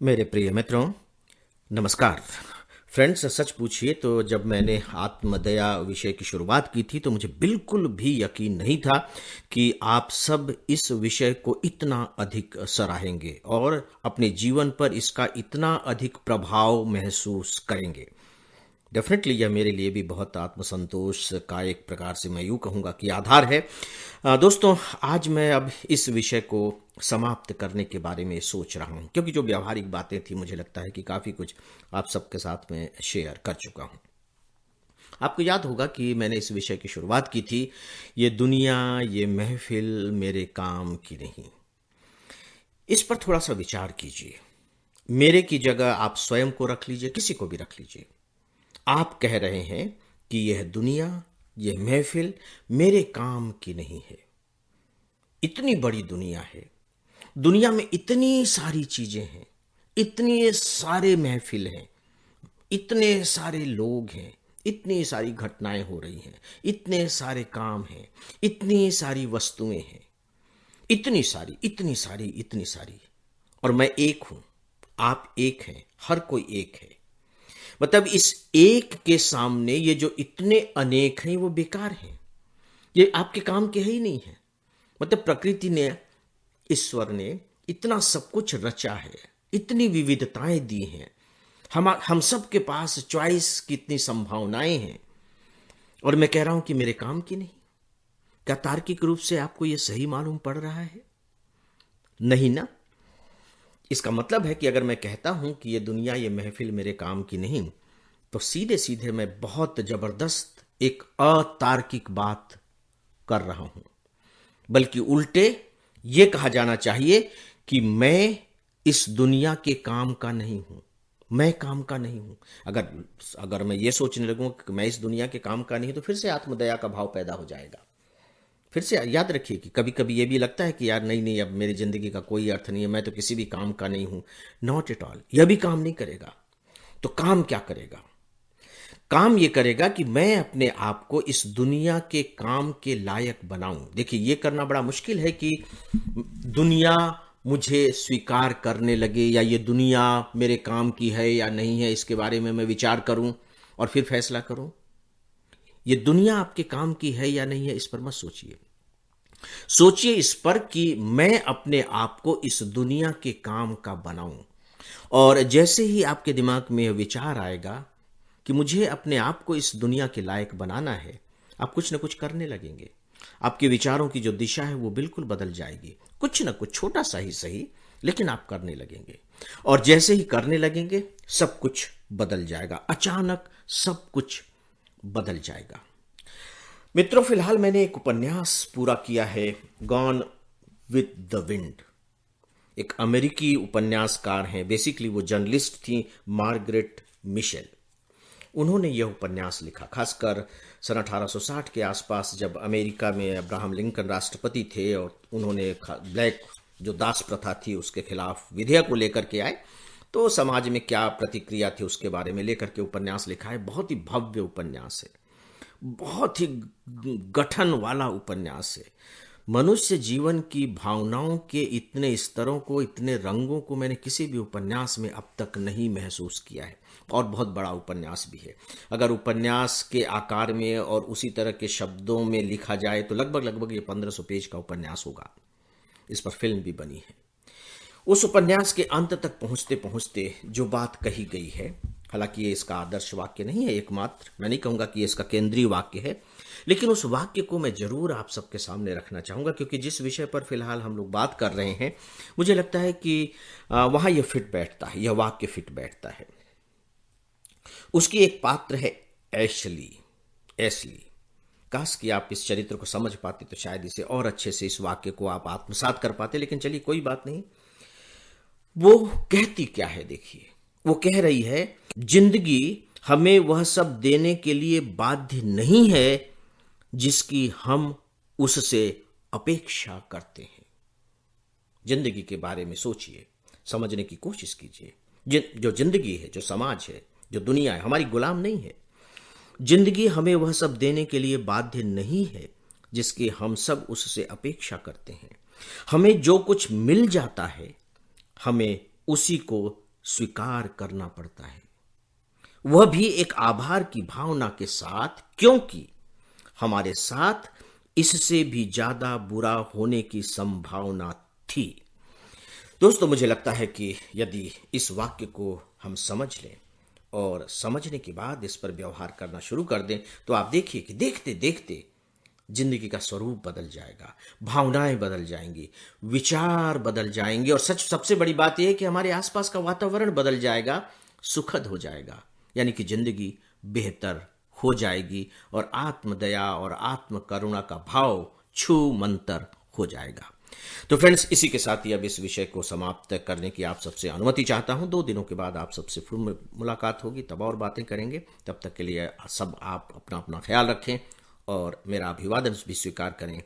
मेरे प्रिय मित्रों, नमस्कार। फ्रेंड्स, सच पूछिए तो जब मैंने आत्मदया विषय की शुरुआत की थी तो मुझे बिल्कुल भी यकीन नहीं था कि आप सब इस विषय को इतना अधिक सराहेंगे और अपने जीवन पर इसका इतना अधिक प्रभाव महसूस करेंगे। डेफिनेटली यह मेरे लिए भी बहुत आत्मसंतोष का एक प्रकार से मैं यूं कहूंगा कि आधार है। दोस्तों, आज मैं अब इस विषय को समाप्त करने के बारे में सोच रहा हूं, क्योंकि जो व्यावहारिक बातें थी मुझे लगता है कि काफ़ी कुछ आप सबके साथ में शेयर कर चुका हूं। आपको याद होगा कि मैंने इस विषय की शुरुआत की थी, ये दुनिया, ये महफिल मेरे काम की नहीं। इस पर थोड़ा सा विचार कीजिए। मेरे की जगह आप स्वयं को रख लीजिए, किसी को भी रख लीजिए। आप कह रहे हैं कि यह दुनिया, यह महफिल मेरे काम की नहीं है। इतनी बड़ी दुनिया है, दुनिया में इतनी सारी चीजें हैं, इतने सारे महफिल हैं, इतने सारे लोग हैं, इतनी सारी घटनाएं हो रही हैं, इतने सारे काम हैं, इतनी सारी वस्तुएं हैं, इतनी सारी, इतनी सारी, इतनी सारी। और मैं एक हूं, आप एक हैं, हर कोई एक है। मतलब इस एक के सामने ये जो इतने अनेक हैं वो बेकार हैं, ये आपके काम के ही नहीं है। मतलब प्रकृति ने, ईश्वर ने इतना सब कुछ रचा है, इतनी विविधताएं दी हैं, हम सब के पास चॉइस की इतनी संभावनाएं हैं, और मैं कह रहा हूं कि मेरे काम की नहीं। क्या तार्किक रूप से आपको यह सही मालूम पड़ रहा है? नहीं ना। इसका मतलब है कि अगर मैं कहता हूं कि यह दुनिया, यह महफिल मेरे काम की नहीं, तो सीधे सीधे मैं बहुत जबरदस्त एक अतार्किक बात कर रहा हूं। बल्कि उल्टे ये कहा जाना चाहिए कि मैं इस दुनिया के काम का नहीं हूं, मैं काम का नहीं हूं। अगर अगर मैं ये सोचने लगूं कि मैं इस दुनिया के काम का नहीं, तो फिर से आत्मदया का भाव पैदा हो जाएगा। फिर से याद रखिए कि कभी कभी ये भी लगता है कि यार नहीं नहीं, अब मेरी जिंदगी का कोई अर्थ नहीं है, मैं तो किसी भी काम का नहीं हूं। नॉट एट ऑल, यह भी काम नहीं करेगा। तो काम क्या करेगा? काम ये करेगा कि मैं अपने आप को इस दुनिया के काम के लायक बनाऊं। देखिए, ये करना बड़ा मुश्किल है कि दुनिया मुझे स्वीकार करने लगे, या ये दुनिया मेरे काम की है या नहीं है, इसके बारे में मैं विचार करूं और फिर फैसला करूं। ये दुनिया आपके काम की है या नहीं है, इस पर मत सोचिए। सोचिए इस पर कि मैं अपने आप को इस दुनिया के काम का बनाऊं। और जैसे ही आपके दिमाग में यह विचार आएगा कि मुझे अपने आप को इस दुनिया के लायक बनाना है, आप कुछ न कुछ करने लगेंगे। आपके विचारों की जो दिशा है वो बिल्कुल बदल जाएगी। कुछ न कुछ छोटा सा ही सही, लेकिन आप करने लगेंगे। और जैसे ही करने लगेंगे, सब कुछ बदल जाएगा। अचानक सब कुछ बदल जाएगा। मित्रों, फिलहाल मैंने एक उपन्यास पूरा किया है, गॉन विद द विंड। एक अमेरिकी उपन्यासकार हैं, बेसिकली वो जर्नलिस्ट थी, मार्गरेट मिशेल। उन्होंने यह उपन्यास लिखा खासकर सन 1860 के आसपास, जब अमेरिका में अब्राहम लिंकन राष्ट्रपति थे और उन्होंने ब्लैक जो दास प्रथा थी उसके खिलाफ विधेयक को लेकर के आए। तो समाज में क्या प्रतिक्रिया थी उसके बारे में लेकर के उपन्यास लिखा है। बहुत ही भव्य उपन्यास है, बहुत ही गठन वाला उपन्यास है। मनुष्य जीवन की भावनाओं के इतने स्तरों को, इतने रंगों को मैंने किसी भी उपन्यास में अब तक नहीं महसूस किया है। और बहुत बड़ा उपन्यास भी है। अगर उपन्यास के आकार में और उसी तरह के शब्दों में लिखा जाए तो लगभग लगभग ये 1500 पेज का उपन्यास होगा। इस पर फिल्म भी बनी है। उस उपन्यास के अंत तक पहुंचते पहुंचते जो बात कही गई है, हालांकि ये इसका आदर्श वाक्य नहीं है एकमात्र, मैं नहीं कहूंगा कि ये इसका केंद्रीय वाक्य है, लेकिन उस वाक्य को मैं जरूर आप सबके सामने रखना चाहूंगा, क्योंकि जिस विषय पर फिलहाल हम लोग बात कर रहे हैं, मुझे लगता है कि वहां यह फिट बैठता है, यह वाक्य फिट बैठता है। उसकी एक पात्र है एशली। एशली, काश कि आप इस चरित्र को समझ पाते तो शायद इसे और अच्छे से, इस वाक्य को आप आत्मसात कर पाते, लेकिन चलिए कोई बात नहीं। वो कहती क्या है देखिए। वो कह रही है, जिंदगी हमें वह सब देने के लिए बाध्य नहीं है जिसकी हम उससे अपेक्षा करते हैं। जिंदगी के बारे में सोचिए, समझने की कोशिश कीजिए। जो जिंदगी है, जो समाज है, जो दुनिया है, हमारी गुलाम नहीं है। जिंदगी हमें वह सब देने के लिए बाध्य नहीं है जिसकी हम सब उससे अपेक्षा करते हैं। हमें जो कुछ मिल जाता है, हमें उसी को स्वीकार करना पड़ता है, वह भी एक आभार की भावना के साथ, क्योंकि हमारे साथ इससे भी ज्यादा बुरा होने की संभावना थी। दोस्तों, मुझे लगता है कि यदि इस वाक्य को हम समझ लें और समझने के बाद इस पर व्यवहार करना शुरू कर दें, तो आप देखिए कि देखते देखते जिंदगी का स्वरूप बदल जाएगा, भावनाएं बदल जाएंगी, विचार बदल जाएंगे, और सच सबसे बड़ी बात यह है कि हमारे आसपास का वातावरण बदल जाएगा, सुखद हो जाएगा। यानी कि जिंदगी बेहतर हो जाएगी और आत्मदया और आत्म करुणा का भाव छू मंतर हो जाएगा। तो फ्रेंड्स, इसी के साथ ही अब इस विषय को समाप्त करने की आप सबसे अनुमति चाहता हूं। 2 दिनों के बाद आप सबसे फिर मुलाकात होगी, तब और बातें करेंगे। तब तक के लिए सब आप अपना अपना ख्याल रखें और मेरा अभिवादन भी स्वीकार करें।